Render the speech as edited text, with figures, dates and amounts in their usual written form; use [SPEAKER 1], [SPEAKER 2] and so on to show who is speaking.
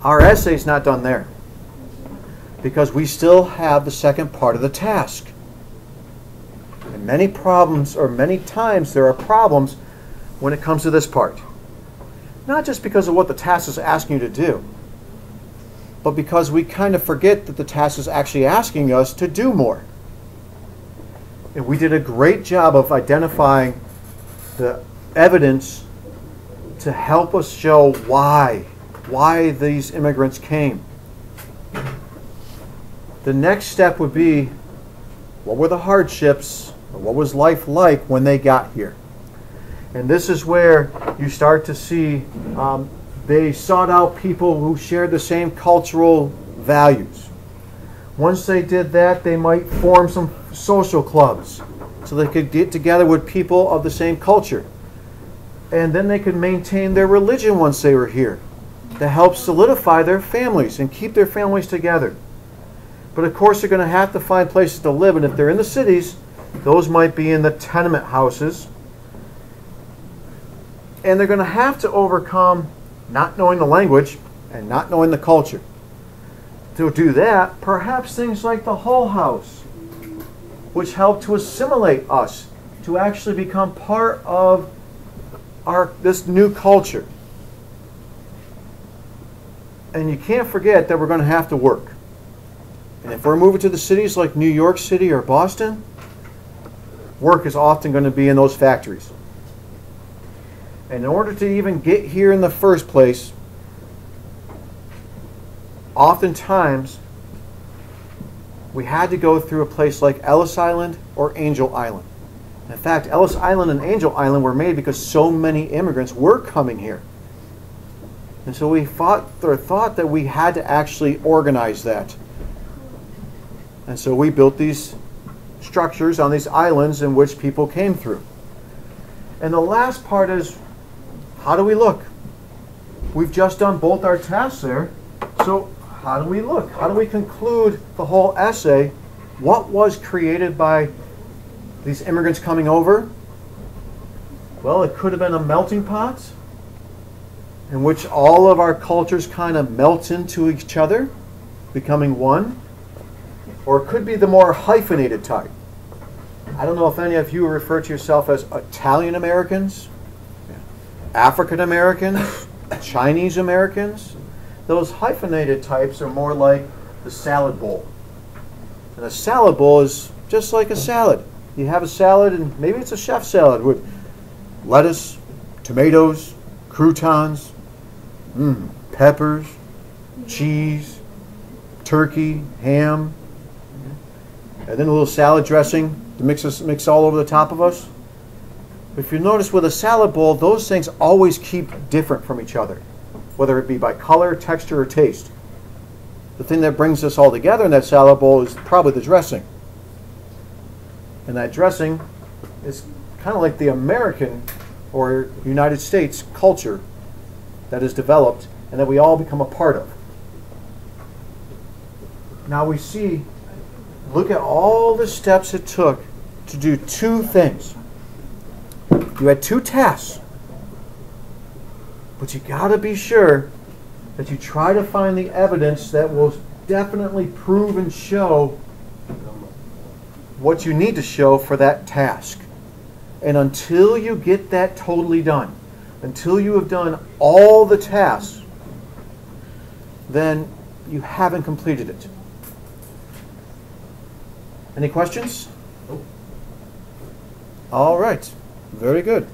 [SPEAKER 1] Our essay's not done there, because we still have the second part of the task. And many problems, or many times there are problems when it comes to this part. Not just because of what the task is asking you to do, but because we kind of forget that the task is actually asking us to do more. And we did a great job of identifying the evidence to help us show why these immigrants came. The next step would be, what were the hardships, or what was life like when they got here? And this is where you start to see they sought out people who shared the same cultural values. Once they did that, they might form some social clubs so they could get together with people of the same culture. And then they could maintain their religion once they were here to help solidify their families and keep their families together. But of course, they're going to have to find places to live, and if they're in the cities, those might be in the tenement houses. And they're going to have to overcome not knowing the language and not knowing the culture. To do that, perhaps things like the Hull House, which helped to assimilate us, to actually become part of this new culture. And you can't forget that we're going to have to work. And if we're moving to the cities like New York City or Boston, work is often going to be in those factories. And in order to even get here in the first place, oftentimes we had to go through a place like Ellis Island or Angel Island. In fact, Ellis Island and Angel Island were made because so many immigrants were coming here. And so we thought that we had to actually organize that. And so we built these structures on these islands in which people came through. And the last part is, how do we look? We've just done both our tasks there. So how do we look? How do we conclude the whole essay? What was created by these immigrants coming over? Well, it could have been a melting pot in which all of our cultures kind of melt into each other, becoming one. Or it could be the more hyphenated type. I don't know if any of you refer to yourself as Italian Americans, African Americans, Chinese Americans. Those hyphenated types are more like the salad bowl. And a salad bowl is just like a salad. You have a salad, and maybe it's a chef salad with lettuce, tomatoes, croutons, peppers, cheese, turkey, ham, and then a little salad dressing to mix all over the top of us. If you notice with a salad bowl, those things always keep different from each other, whether it be by color, texture, or taste. The thing that brings us all together in that salad bowl is probably the dressing. And that dressing is kind of like the American or United States culture that is developed and that we all become a part of. Now we see, look at all the steps it took to do two things. You had two tasks, but you got to be sure that you try to find the evidence that will definitely prove and show what you need to show for that task. And until you get that totally done, until you have done all the tasks, then you haven't completed it. Any questions? All right. Very good.